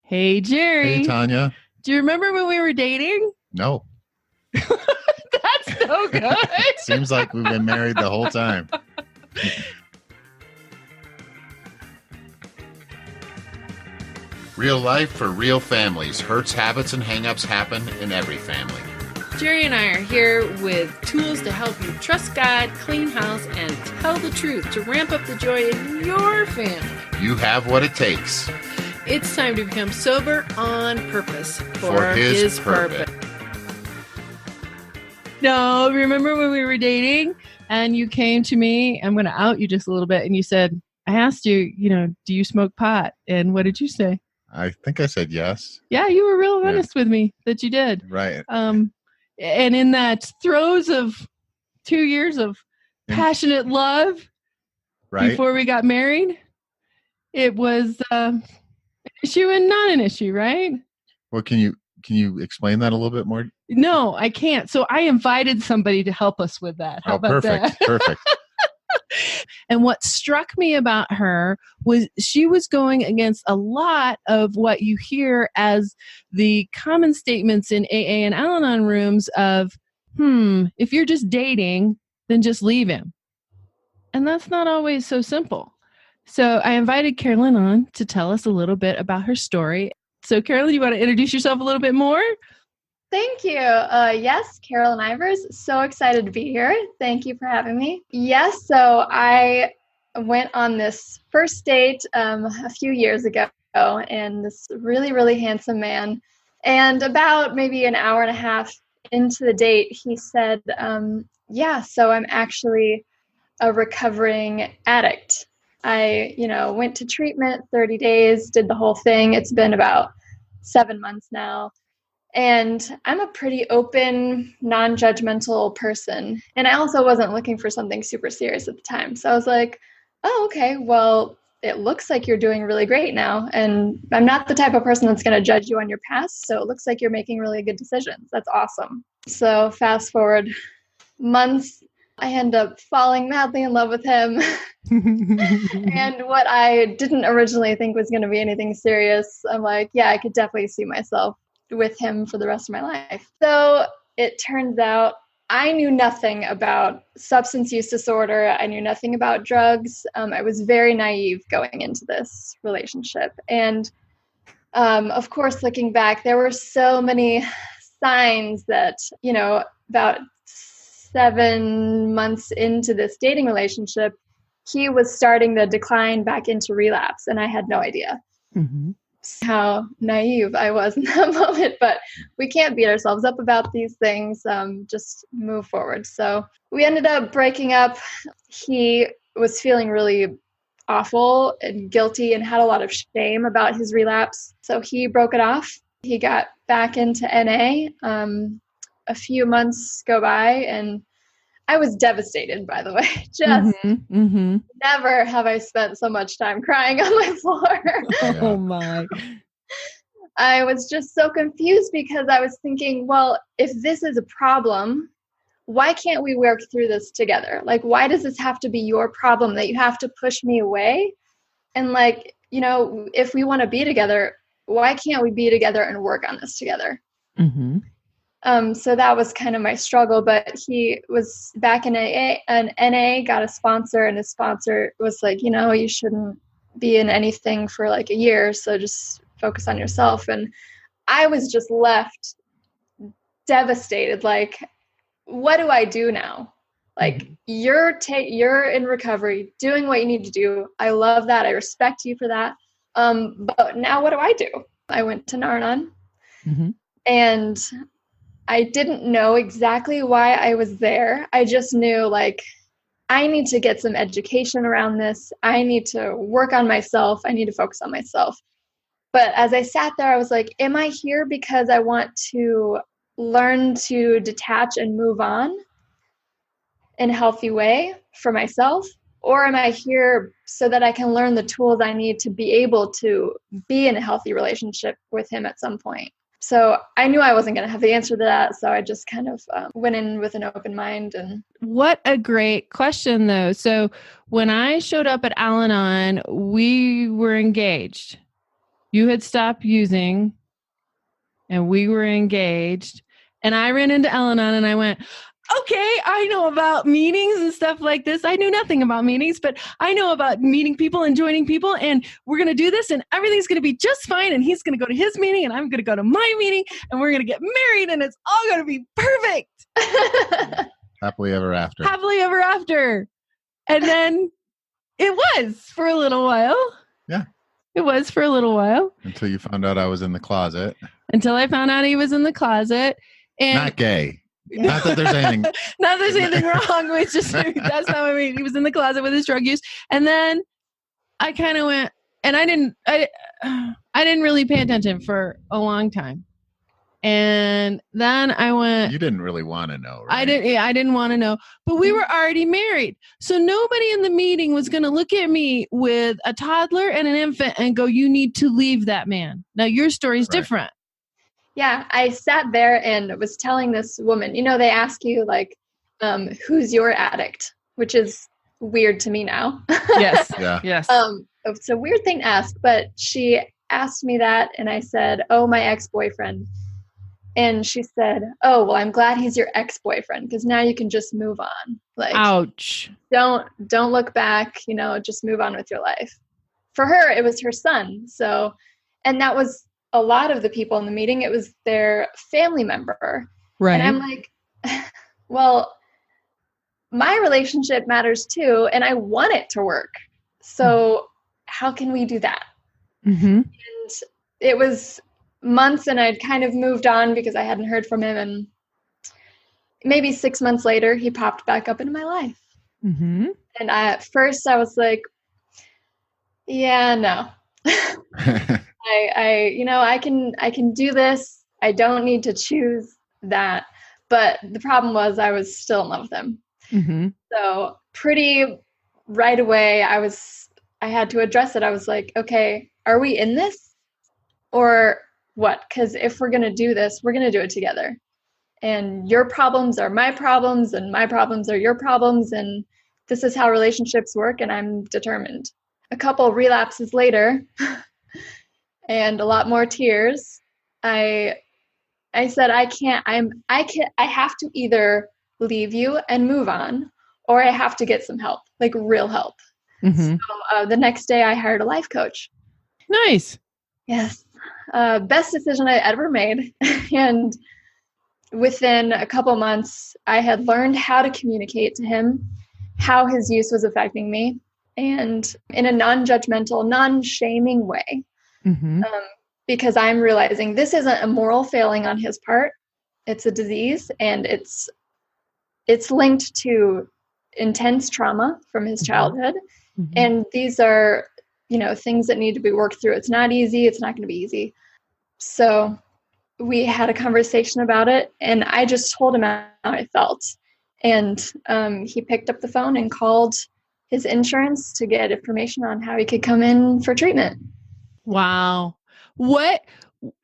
Hey, Hey, Jerry. Tanya. Do you remember when we were dating? No. That's so good. Seems like we've been married the whole time. Real life for real families. Hurts, habits, and hangups happen in every family. Jerry and I are here with tools to help you trust God, clean house, and tell the truth to ramp up the joy in your family. You have what it takes. It's time to become sober on purpose For his purpose. No, remember when we were dating and you came to me? I'm going to out you just a little bit. And you said, I asked you, do you smoke pot? And what did you say? I think I said yes. Yeah, you were real honest with me that you did. Right. And in that throes of 2 years of passionate love before we got married, it was an issue and not an issue, right? Well, can you explain that a little bit more? No, I can't. So I invited somebody to help us with that. How about perfect. that? Perfect. And what struck me about her was she was going against a lot of what you hear as the common statements in AA and Al-Anon rooms of, if you're just dating, then just leave him. And that's not always so simple. So I invited Karilyn on to tell us a little bit about her story. So Karilyn, you want to introduce yourself a little bit more? Thank you. Yes, Karilyn Ivers. So excited to be here. Thank you for having me. Yes, so I went on this first date a few years ago, and this really, really handsome man. And about maybe an hour and a half into the date, he said, so I'm actually a recovering addict. I, went to treatment 30 days, did the whole thing. It's been about 7 months now. And I'm a pretty open, non-judgmental person. And I also wasn't looking for something super serious at the time. So I was like, oh, okay, well, it looks like you're doing really great now. And I'm not the type of person that's going to judge you on your past. So it looks like you're making really good decisions. That's awesome. So fast forward months, I end up falling madly in love with him. And what I didn't originally think was going to be anything serious, I'm like, yeah, I could definitely see myself with him for the rest of my life. So it turns out I knew nothing about substance use disorder. I knew nothing about drugs. I was very naive going into this relationship. And of course, looking back, there were so many signs that, about 7 months into this dating relationship, he was starting the decline back into relapse. And I had no idea. Mm-hmm. How naive I was in that moment, but we can't beat ourselves up about these things, just move forward. So we ended up breaking up. He was feeling really awful and guilty and had a lot of shame about his relapse. So he broke it off. He got back into NA. A few months go by and I was devastated, by the way. Just never have I spent so much time crying on my floor. Oh, my. I was just so confused because I was thinking, well, if this is a problem, why can't we work through this together? Like, why does this have to be your problem that you have to push me away? And if we want to be together, why can't we be together and work on this together? Mm-hmm. So that was kind of my struggle, but he was back in NA, got a sponsor, and his sponsor was like, you shouldn't be in anything for like a year, so just focus on yourself. And I was just left devastated. Like, what do I do now? Like, you're in recovery, doing what you need to do. I love that. I respect you for that. But now what do I do? I went to Nar-Anon, and I didn't know exactly why I was there. I just knew, I need to get some education around this. I need to work on myself. I need to focus on myself. But as I sat there, I was like, am I here because I want to learn to detach and move on in a healthy way for myself? Or am I here so that I can learn the tools I need to be able to be in a healthy relationship with him at some point? So I knew I wasn't going to have the answer to that. So I just kind of went in with an open mind. And what a great question, though. So when I showed up at Al-Anon, we were engaged. You had stopped using and we were engaged. And I ran into Al-Anon and I went, okay, I know about meetings and stuff like this. I knew nothing about meetings, but I know about meeting people and joining people. And we're going to do this and everything's going to be just fine. And he's going to go to his meeting and I'm going to go to my meeting and we're going to get married and it's all going to be perfect. Happily ever after. Happily ever after. And then it was for a little while. Yeah. It was for a little while. Until you found out I was in the closet. Until I found out he was in the closet. And not gay. Not that there's anything. Not that there's anything wrong. It's just, that's not what I mean. He was in the closet with his drug use. And then I kind of went, and I didn't really pay attention for a long time. And then I went. You didn't really want to know, right? I didn't want to know. But we were already married. So nobody in the meeting was going to look at me with a toddler and an infant and go, you need to leave that man. Now your story's different. Yeah, I sat there and was telling this woman, they ask you like, who's your addict, which is weird to me now. Yes. Yeah. Yes. It's a weird thing to ask, but she asked me that and I said, oh, my ex-boyfriend. And she said, oh, well, I'm glad he's your ex-boyfriend because now you can just move on. Like, ouch. Don't look back, just move on with your life. For her, it was her son. So, and that was a lot of the people in the meeting. It was their family member. Right. And I'm like, well, my relationship matters too. And I want it to work. So how can we do that? Mm-hmm. And it was months and I'd kind of moved on because I hadn't heard from him. And maybe 6 months later, he popped back up into my life. Mm-hmm. And at first I was like, yeah, no. I can do this. I don't need to choose that. But the problem was I was still in love with him. Mm-hmm. So pretty right away, I had to address it. I was like, okay, are we in this or what? Because if we're going to do this, we're going to do it together. And your problems are my problems and my problems are your problems. And this is how relationships work. And I'm determined. A couple relapses later and a lot more tears, I said, I have to either leave you and move on, or I have to get some help, like real help. Mm-hmm. So the next day I hired a life coach. Nice. Yes. Best decision I ever made. And within a couple months, I had learned how to communicate to him how his use was affecting me, and in a non-judgmental, non-shaming way. Mm-hmm. Because I'm realizing this isn't a moral failing on his part. It's a disease, and it's linked to intense trauma from his childhood. Mm-hmm. And these are, things that need to be worked through. It's not easy. It's not going to be easy. So we had a conversation about it, and I just told him how I felt. And he picked up the phone and called his insurance to get information on how he could come in for treatment. Wow. What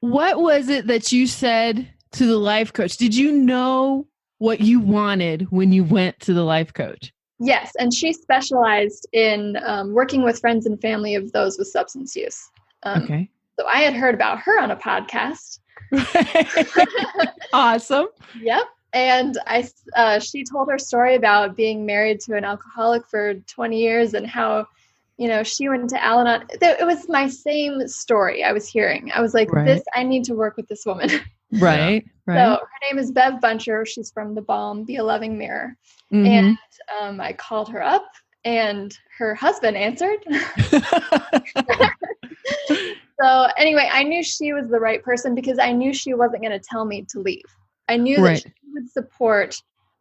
was it that you said to the life coach? Did you know what you wanted when you went to the life coach? Yes. And she specialized in working with friends and family of those with substance use. Okay. So I had heard about her on a podcast. Awesome. Yep. And she told her story about being married to an alcoholic for 20 years and how, she went to Al-Anon. It was my same story I was hearing. I was like, I need to work with this woman. Right. Right. So her name is Bev Buncher. She's from The Balm, Be a Loving Mirror. Mm-hmm. And I called her up and her husband answered. So anyway, I knew she was the right person because I knew she wasn't going to tell me to leave. I knew that she would support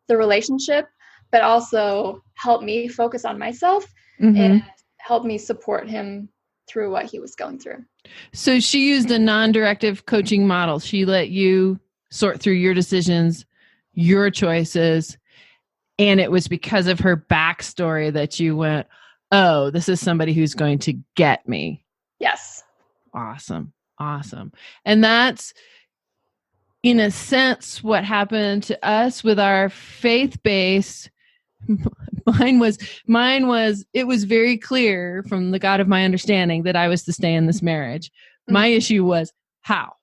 the relationship, but also help me focus on myself and help me support him through what he was going through. So she used a non-directive coaching model. She let you sort through your decisions, your choices, and it was because of her backstory that you went, oh, this is somebody who's going to get me. Yes. Awesome. And that's, in a sense, what happened to us with our faith base. Mine was, it was very clear from the God of my understanding that I was to stay in this marriage. My issue was how.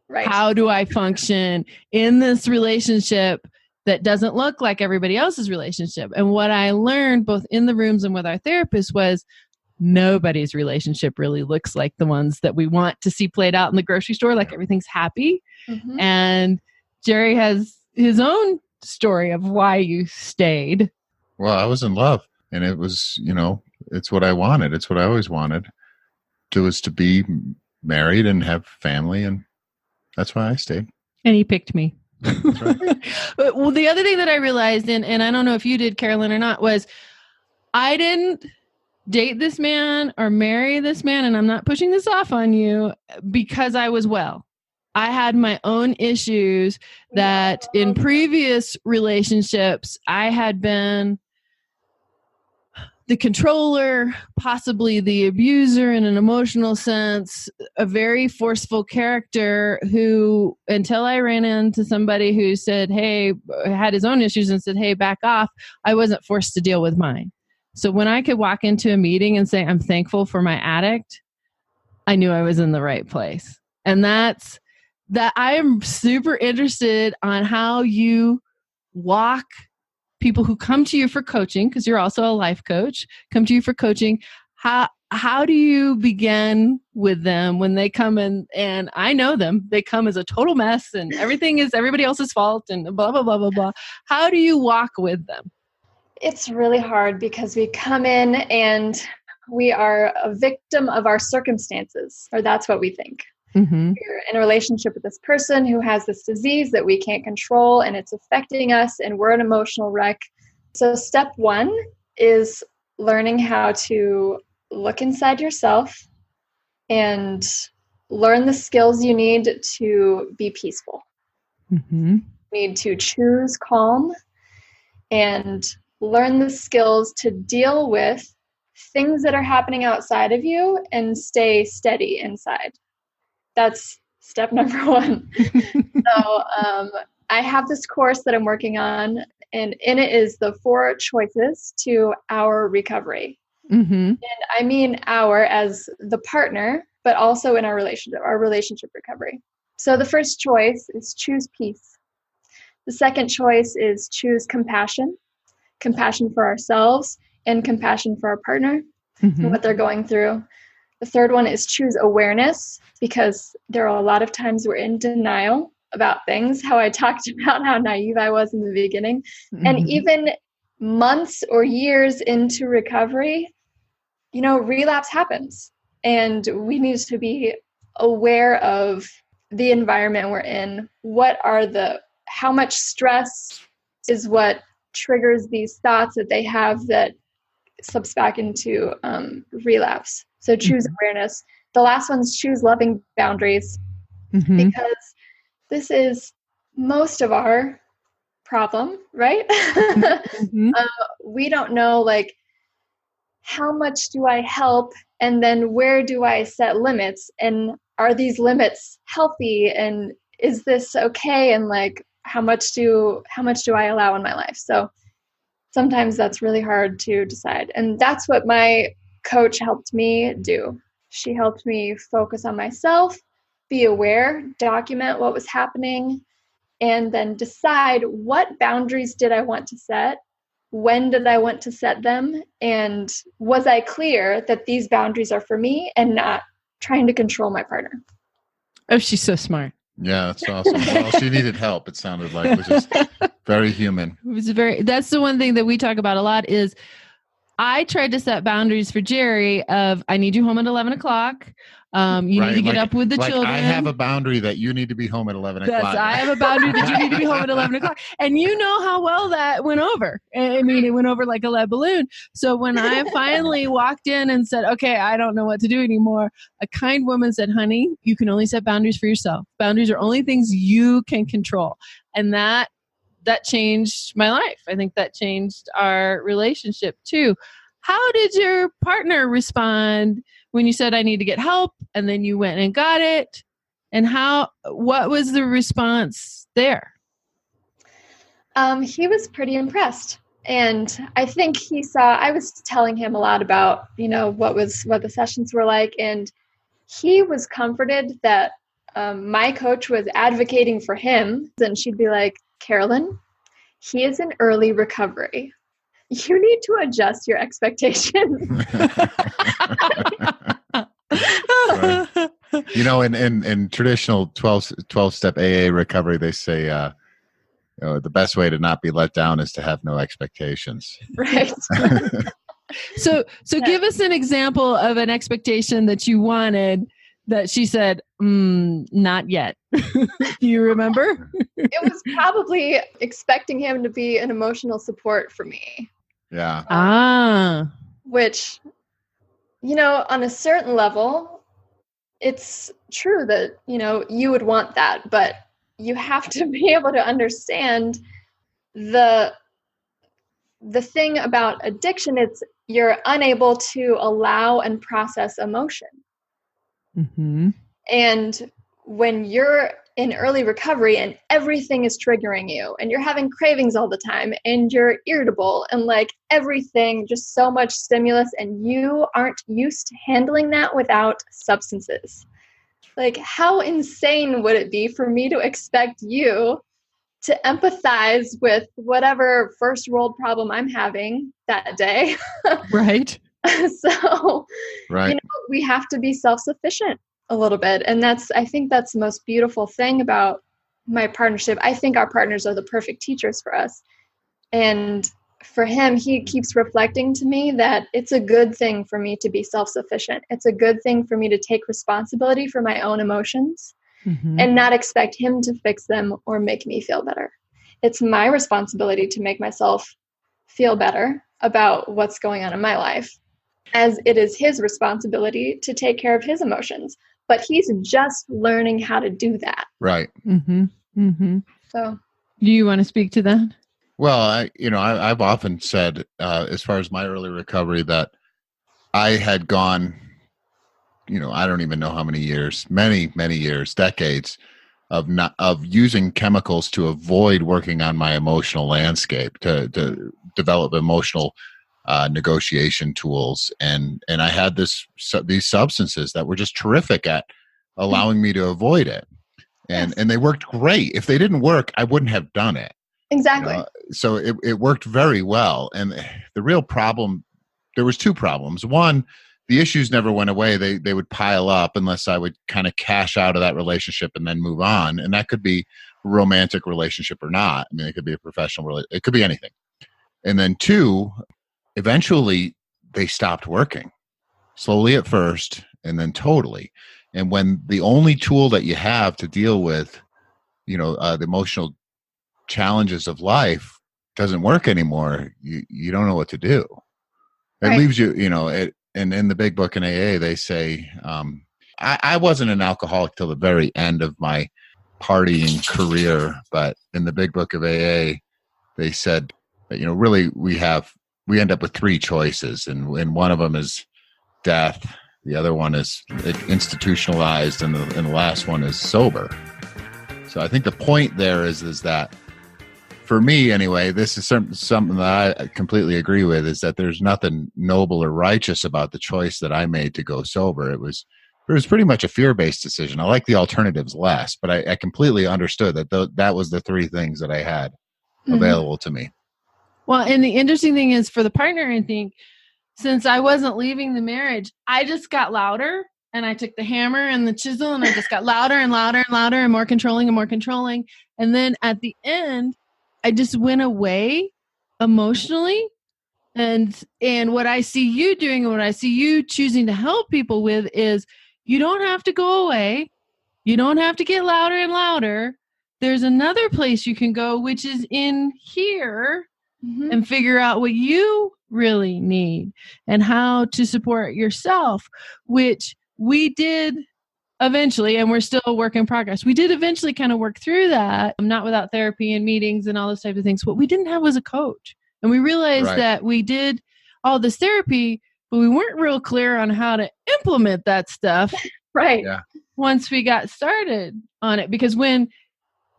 Right. How do I function in this relationship that doesn't look like everybody else's relationship? And what I learned both in the rooms and with our therapist was nobody's relationship really looks like the ones that we want to see played out in the grocery store, like everything's happy. Mm-hmm. And Jerry has his own story of why you stayed. Well, I was in love, and it was, it's what I wanted. It's what I always wanted. To be married and have family, and that's why I stayed. And he picked me. That's right. Well, the other thing that I realized, and I don't know if you did, Karilyn, or not, was I didn't date this man or marry this man, and I'm not pushing this off on you, because I was well. I had my own issues that in previous relationships, I had been the controller, possibly the abuser in an emotional sense, a very forceful character who, until I ran into somebody who said, hey, had his own issues and said, hey, back off, I wasn't forced to deal with mine. So when I could walk into a meeting and say, I'm thankful for my addict, I knew I was in the right place. And that's that. I am super interested on how you walk people who come to you for coaching, because you're also a life coach, come to you for coaching. How do you begin with them when they come in? And I know them, they come as a total mess and everything is everybody else's fault and blah, blah, blah, blah, blah. How do you walk with them? It's really hard because we come in and we are a victim of our circumstances, or that's what we think. Mm-hmm. We're in a relationship with this person who has this disease that we can't control, and it's affecting us, and we're an emotional wreck. So step one is learning how to look inside yourself and learn the skills you need to be peaceful. Mm-hmm. You need to choose calm and learn the skills to deal with things that are happening outside of you and stay steady inside. That's step number one. So I have this course that I'm working on, and in it is the 4 choices to our recovery. Mm-hmm. And I mean our as the partner, but also in our relationship recovery. So the first choice is choose peace. The second choice is choose compassion for ourselves and compassion for our partner and what they're going through. The third one is choose awareness, because there are a lot of times we're in denial about things, how I talked about how naive I was in the beginning. Mm-hmm. And even months or years into recovery, relapse happens. And we need to be aware of the environment we're in. How much stress is what triggers these thoughts that they have that slips back into relapse. So choose awareness. The last one's choose loving boundaries, because this is most of our problem, right? Mm-hmm. We don't know, how much do I help, and then where do I set limits, and are these limits healthy, and is this okay, and how much do I allow in my life? So sometimes that's really hard to decide, and that's what my coach helped me do. She helped me focus on myself, be aware, document what was happening, and then decide what boundaries did I want to set, when did I want to set them, and was I clear that these boundaries are for me and not trying to control my partner. Oh, she's so smart. Yeah, that's awesome. Well, she needed help, it sounded like, which is very human. That's the one thing that we talk about a lot is I tried to set boundaries for Jerry of, I need you home at 11 o'clock. You need to get up with the children. I have a boundary that you need to be home at 11 o'clock. Yes, I have a boundary that you need to be home at 11 o'clock. And you know how well that went over. I mean, it went over like a lead balloon. So when I finally walked in and said, okay, I don't know what to do anymore, a kind woman said, honey, you can only set boundaries for yourself. Boundaries are only things you can control. And that changed my life. I think that changed our relationship too. How did your partner respond when you said, I need to get help, and then you went and got it? And what was the response there? He was pretty impressed. And I think I was telling him a lot about, what the sessions were like. And he was comforted that my coach was advocating for him. And she'd be like, Karilyn, he is in early recovery. You need to adjust your expectations. Right. You know, in traditional 12-step AA recovery, they say the best way to not be let down is to have no expectations. Right. So give us an example of an expectation that you wanted that she said, not yet. Do you remember? It was probably expecting him to be an emotional support for me. Yeah. Which, you know, on a certain level, it's true that, you know, you would want that, but you have to be able to understand the thing about addiction. It's you're unable to allow and process emotion. Mm-hmm. And when you're in early recovery and everything is triggering you and you're having cravings all the time and you're irritable and like everything, just so much stimulus, and you aren't used to handling that without substances. Like, how insane would it be for me to expect you to empathize with whatever first world problem I'm having that day? Right. So, Right. you know, we have to be self-sufficient a little bit. And I think that's the most beautiful thing about my partnership. I think our partners are the perfect teachers for us. And for him, he keeps reflecting to me that it's a good thing for me to be self-sufficient. It's a good thing for me to take responsibility for my own emotions and not expect him to fix them or make me feel better. It's my responsibility to make myself feel better about what's going on in my life, as it is his responsibility to take care of his emotions. But he's just learning how to do that. Right. Mm-hmm. Mm-hmm. So, do you want to speak to that? Well, I've often said, as far as my early recovery, that I had gone, I don't even know how many years, many years, decades of using chemicals to avoid working on my emotional landscape, to develop emotional negotiation tools, and I had these substances that were just terrific at allowing me to avoid it, and they worked great. If they didn't work, I wouldn't have done it. exactly. So it worked very well. And the real problem, there was two problems. One, the issues never went away. They would pile up unless I would kind of cash out of that relationship and then move on. And that could be a romantic relationship or not. I mean, it could be a professional relationship. It could be anything. And then two, eventually they stopped working, slowly at first and then totally. And when the only tool that you have to deal with, the emotional challenges of life doesn't work anymore, you don't know what to do. It Right. leaves you, and in the big book in AA, they say, I wasn't an alcoholic till the very end of my partying career, but in the big book of AA, they said that, really we end up with three choices, and one of them is death, the other one is institutionalized, and the last one is sober. So I think the point there is that, for me anyway, this is something that I completely agree with, is that there's nothing noble or righteous about the choice that I made to go sober. It was pretty much a fear-based decision. I like the alternatives less, but I completely understood that that was the three things that I had available to me. Well, and the interesting thing is, for the partner, I think, since I wasn't leaving the marriage, I just got louder, and I took the hammer and the chisel, and I just got louder and louder and louder and more controlling and more controlling. And then at the end, I just went away emotionally. And what I see you doing, and what I see you choosing to help people with, is you don't have to go away. You don't have to get louder and louder. There's another place you can go, which is in here, and figure out what you really need and how to support yourself, which we did eventually, and we're still a work in progress. We did eventually kind of work through that, not without therapy and meetings and all those types of things. What we didn't have was a coach. And we realized that we did all this therapy, but we weren't real clear on how to implement that stuff. Right. Yeah. Once we got started on it, because when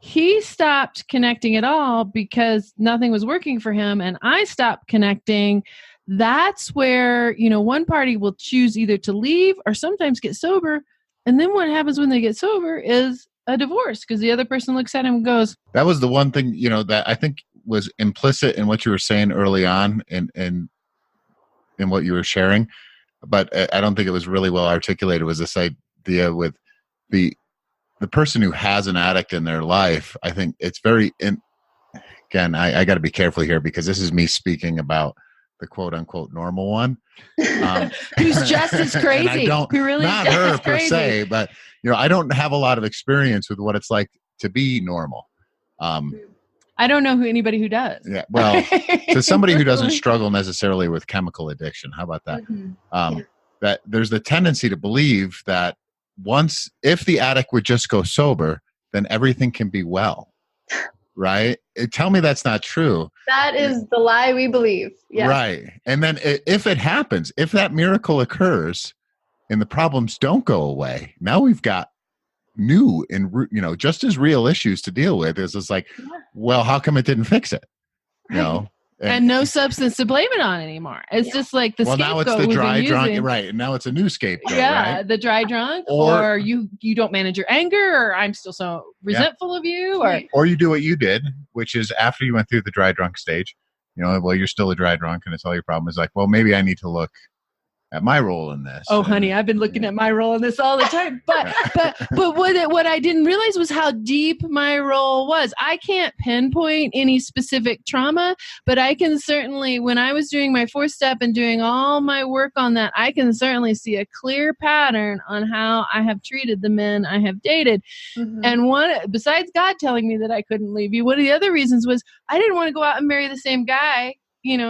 he stopped connecting at all because nothing was working for him, and I stopped connecting, that's where, one party will choose either to leave or sometimes get sober And then what happens when they get sober is a divorce, because the other person looks at him and goes, that was the one thing, that I think was implicit in what you were saying early on in what you were sharing, but I don't think it was really well articulated, was this idea with the person who has an addict in their life. I think it's again, I got to be careful here because this is me speaking about the quote unquote normal one. Who's just as crazy. Who really not is her just per crazy. se, but I don't have a lot of experience with what it's like to be normal. I don't know anybody who does. Yeah, well, to somebody who doesn't struggle necessarily with chemical addiction, how about that? Mm-hmm. That there's the tendency to believe that if the addict would just go sober, then everything can be well, right? Tell me that's not true. That is the lie we believe. Yes. Right. And then if it happens, if that miracle occurs and the problems don't go away, now we've got new and just as real issues to deal with. It's like, well, how come it didn't fix it? And no substance to blame it on anymore. It's just like the scapegoat. Now it's the dry drunk, right? And now it's a new scapegoat. Yeah, right? the dry drunk, or you don't manage your anger, or I'm still so resentful of you, or you do what you did, which is after you went through the dry drunk stage, well, you're still a dry drunk, and it's all your problem. Is like, well, maybe I need to look at my role in this. Oh, honey, I've been looking at my role in this all the time. But what I didn't realize was how deep my role was. I can't pinpoint any specific trauma, but I can certainly, when I was doing my 4-step and doing all my work on that, I can certainly see a clear pattern on how I have treated the men I have dated. Mm-hmm. And besides God telling me that I couldn't leave you, one of the other reasons was I didn't want to go out and marry the same guy.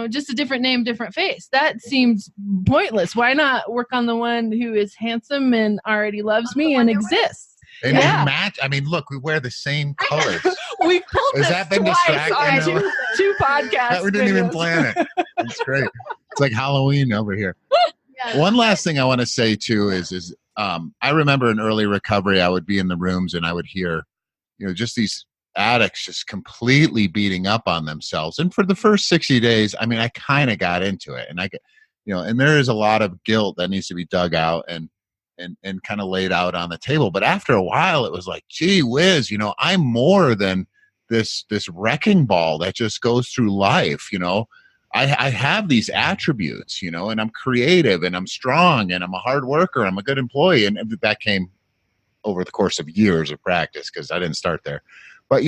Just a different name, different face. That seems pointless. Why not work on the one who is handsome and already loves me and exists? And we match. I mean, look, we wear the same colors. We've pulled Has this that been twice distracting? on two podcasts. We didn't even plan it. It's great. It's like Halloween over here. One last thing I want to say too is I remember in early recovery, I would be in the rooms and I would hear, just these addicts just completely beating up on themselves. And for the first 60 days, I mean, I kind of got into it, and and there is a lot of guilt that needs to be dug out and kind of laid out on the table. But after a while, it was like, gee whiz, I'm more than this wrecking ball that just goes through life. I have these attributes, and I'm creative and I'm strong and I'm a hard worker. I'm a good employee. And that came over the course of years of practice, because I didn't start there. But,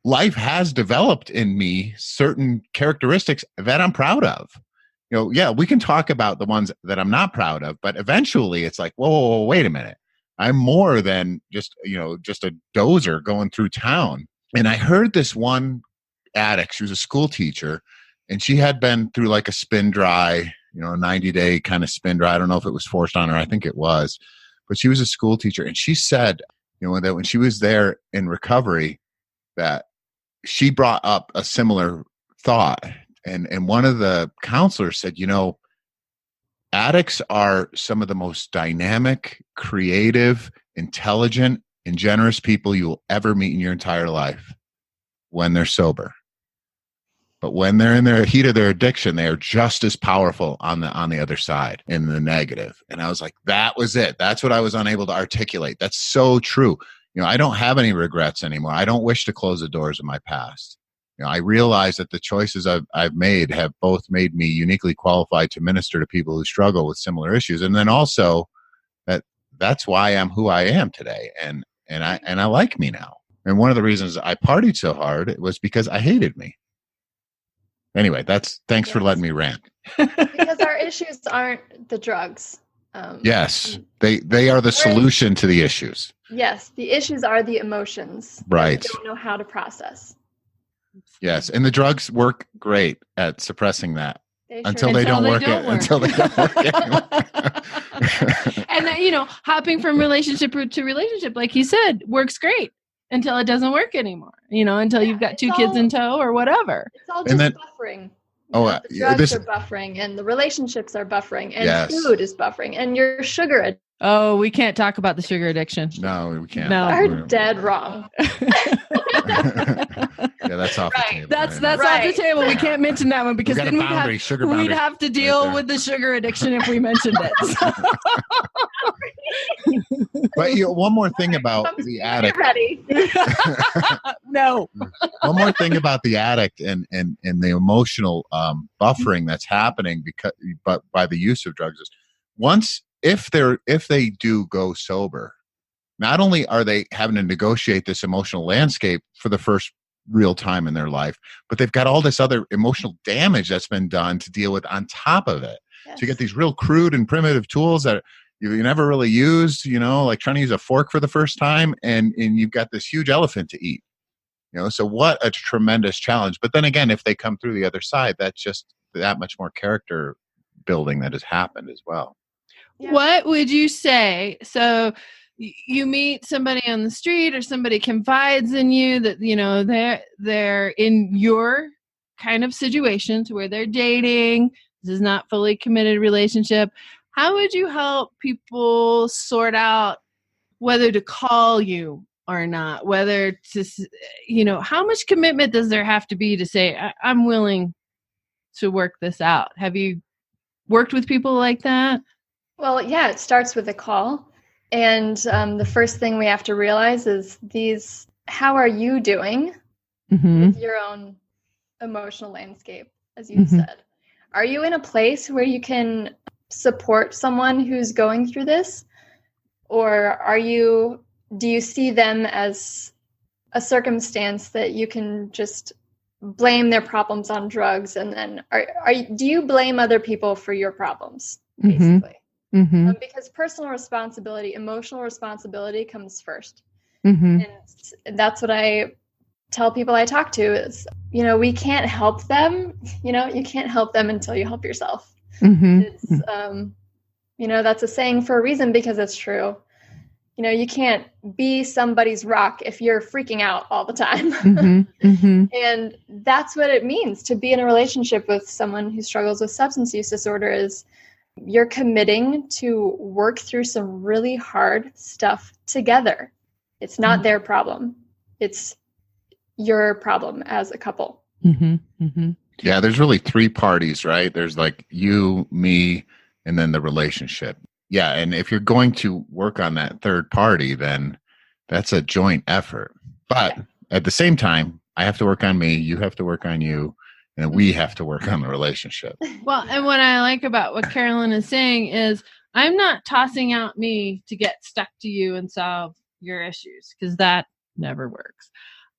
life has developed in me certain characteristics that I'm proud of. We can talk about the ones that I'm not proud of, but eventually it's like, whoa, wait a minute. I'm more than just a dozer going through town. And I heard this one addict, she was a school teacher, and she had been through like a spin dry, a 90-day kind of spin dry. I don't know if it was forced on her. I think it was. But she was a school teacher, and she said, that when she was there in recovery, that she brought up a similar thought. And one of the counselors said, addicts are some of the most dynamic, creative, intelligent, and generous people you will ever meet in your entire life when they're sober. But when they're in the heat of their addiction, they are just as powerful on the other side, in the negative. And I was like, that was it. That's what I was unable to articulate. That's so true. I don't have any regrets anymore. I don't wish to close the doors of my past. I realize that the choices I've made have both made me uniquely qualified to minister to people who struggle with similar issues. And then also that's why I'm who I am today. And I like me now. And one of the reasons I partied so hard was because I hated me. Anyway, thanks for letting me rant. Because our issues aren't the drugs. Yes, they are the solution to the issues. Yes, the issues are the emotions. Right. That we don't know how to process. Yes, and the drugs work great at suppressing that until they don't work. Until they don't work anymore. And hopping from relationship to relationship, like he said, works great until it doesn't work anymore. Until you've got two kids in tow or whatever. It's all just buffering. The drugs are buffering, and the relationships are buffering, and food is buffering, and your sugar. Oh, we can't talk about the sugar addiction. No, we can't. No, are dead wrong. Yeah, that's off the table. That's off the table. We can't mention that one because then we'd have to deal with the sugar addiction if we mentioned it. But one more thing about the addict. Ready. No. One more thing about the addict and the emotional buffering that's happening but by the use of drugs is if they do go sober, not only are they having to negotiate this emotional landscape for the first real time in their life, but they've got all this other emotional damage that's been done to deal with on top of it. Yes. So you get these real crude and primitive tools that you never really used, like trying to use a fork for the first time, and you've got this huge elephant to eat. So what a tremendous challenge. But then again, if they come through the other side, that's just that much more character building that has happened as well. Yeah. What would you say? So you meet somebody on the street, or somebody confides in you that, they're in your kind of situation to where they're dating. This is not fully committed relationship. How would you help people sort out whether to call you or not, whether to, how much commitment does there have to be to say, I'm willing to work this out? Have you worked with people like that? Well, yeah, it starts with a call. And the first thing we have to realize is how are you doing with your own emotional landscape, as you said? Are you in a place where you can support someone who's going through this? Or do you see them as a circumstance that you can just blame their problems on drugs? And then do you blame other people for your problems, basically? Because personal responsibility, emotional responsibility comes first. And that's what I tell people I talk to is, we can't help them. You can't help them until you help yourself. It's, that's a saying for a reason, because it's true. You can't be somebody's rock if you're freaking out all the time. And that's what it means to be in a relationship with someone who struggles with substance use disorder is you're committing to work through some really hard stuff together. It's not their problem. It's your problem as a couple. Yeah, there's really three parties, right? There's like you, me, and then the relationship. Yeah, and if you're going to work on that third party, then that's a joint effort. But at the same time, I have to work on me, you have to work on you, and we have to work on the relationship. Well, and what I like about what Karilyn is saying is I'm not tossing out me to get stuck to you and solve your issues, because that never works.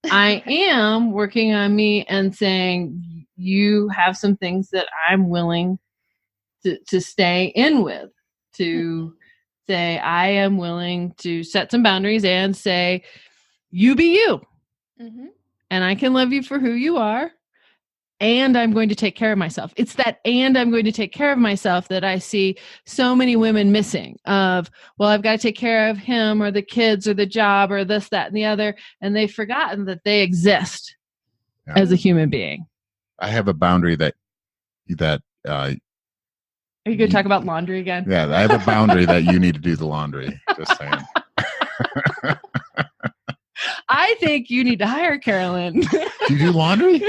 I am working on me and saying you have some things that I'm willing to stay in with, to say I am willing to set some boundaries and say, you be you. And I can love you for who you are. And I'm going to take care of myself. It's that, and I'm going to take care of myself, that I see so many women missing of, well, I've got to take care of him or the kids or the job or this, that, and the other. And they've forgotten that they exist as a human being. I have a boundary that are you going to talk about laundry again? Yeah, I have a boundary that you need to do the laundry. Just saying. I think you need to hire Karilyn. Do you do laundry?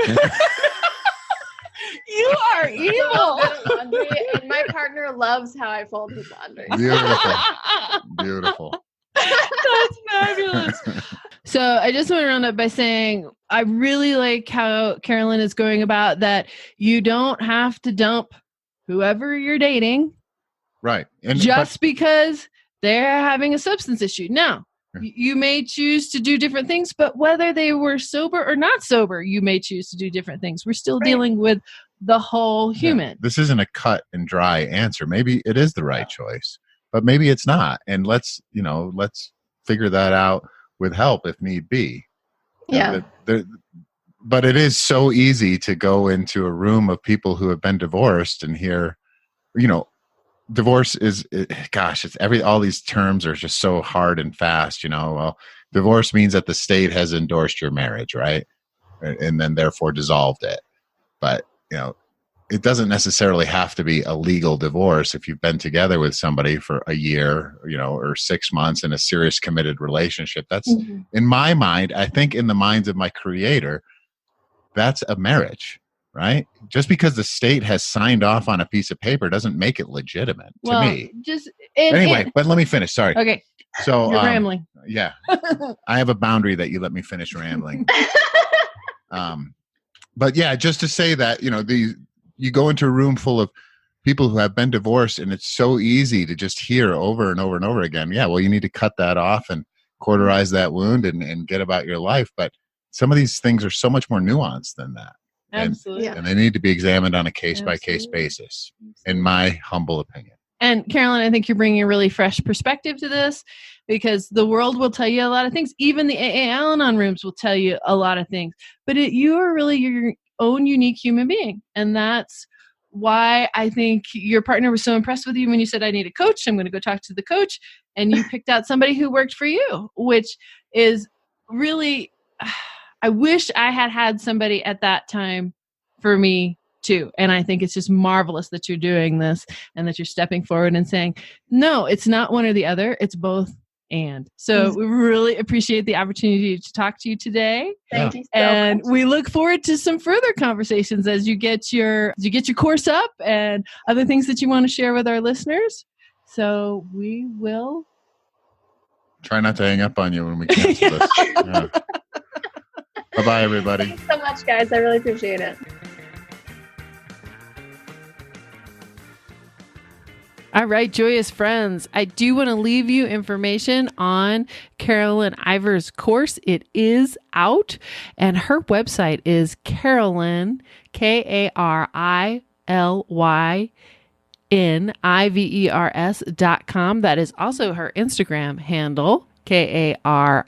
You are evil. Laundry, and my partner loves how I fold his laundry. Beautiful. That's fabulous. So I just want to round up by saying I really like how Karilyn is going about that. You don't have to dump whoever you're dating, right? Because they're having a substance issue. Now, you may choose to do different things, but whether they were sober or not sober, you may choose to do different things. We're still dealing with the whole human. This isn't a cut and dry answer. Maybe it is the right choice, but maybe it's not. And let's figure that out with help if need be. Yeah. But it is so easy to go into a room of people who have been divorced and hear, divorce is, all these terms are just so hard and fast, well, divorce means that the state has endorsed your marriage, right? And then therefore dissolved it. But, it doesn't necessarily have to be a legal divorce if you've been together with somebody for a year, or 6 months in a serious committed relationship. That's, in my mind, I think in the minds of my creator, that's a marriage, right? Just because the state has signed off on a piece of paper doesn't make it legitimate to me. Anyway, but let me finish. Sorry. Okay. So You're rambling. Yeah. I have a boundary that you let me finish rambling. But yeah, just to say that, you go into a room full of people who have been divorced, and it's so easy to just hear over and over and over again. Yeah, well, you need to cut that off and cauterize that wound and get about your life. But some of these things are so much more nuanced than that. Absolutely. And they need to be examined on a case-by-case basis, in my humble opinion. And Karilyn, I think you're bringing a really fresh perspective to this, because the world will tell you a lot of things. Even the AA Al-Anon rooms will tell you a lot of things. But you are really your own unique human being. And that's why I think your partner was so impressed with you when you said, I need a coach. I'm going to go talk to the coach. And you picked out somebody who worked for you, which is really, I wish I had somebody at that time for me too. And I think it's just marvelous that you're doing this and that you're stepping forward and saying, no, it's not one or the other. It's both. And so we really appreciate the opportunity to talk to you today. Thank you so and much. We look forward to some further conversations as you get your course up and other things that you want to share with our listeners. So we will try not to hang up on you when we cancel this. Yeah. Bye-bye, everybody. Thanks so much, guys. I really appreciate it. All right, joyous friends, I do want to leave you information on Karilyn Ivers' course. It is out, and her website is Karilyn, KarilynIvers.com. That is also her Instagram handle, KarilynIvers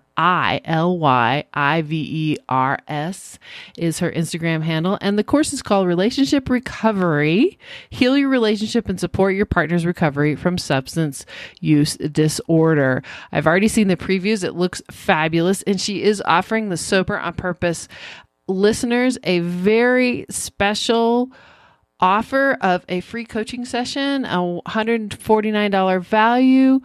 is her Instagram handle. And the course is called Relationship Recovery. Heal your relationship and support your partner's recovery from substance use disorder. I've already seen the previews. It looks fabulous. And she is offering the Sober on Purpose listeners a very special offer of a free coaching session, a $149 value,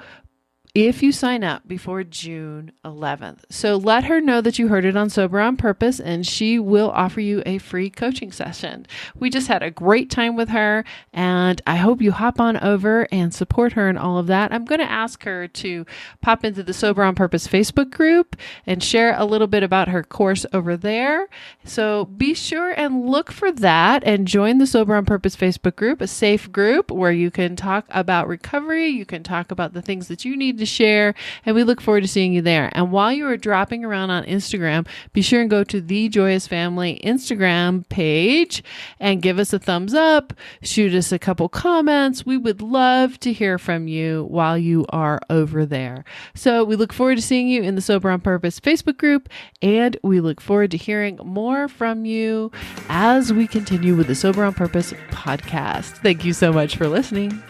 if you sign up before June 11th. So let her know that you heard it on Sober on Purpose, and she will offer you a free coaching session. We just had a great time with her, and I hope you hop on over and support her in all of that. I'm going to ask her to pop into the Sober on Purpose Facebook group and share a little bit about her course over there. So be sure and look for that and join the Sober on Purpose Facebook group, a safe group where you can talk about recovery, you can talk about the things that you need to share, and we look forward to seeing you there. And while you are dropping around on Instagram, be sure and go to the Joyous Family Instagram page and give us a thumbs up, shoot us a couple comments. We would love to hear from you while you are over there. So we look forward to seeing you in the Sober on Purpose Facebook group, and we look forward to hearing more from you as we continue with the Sober on Purpose podcast. Thank you so much for listening.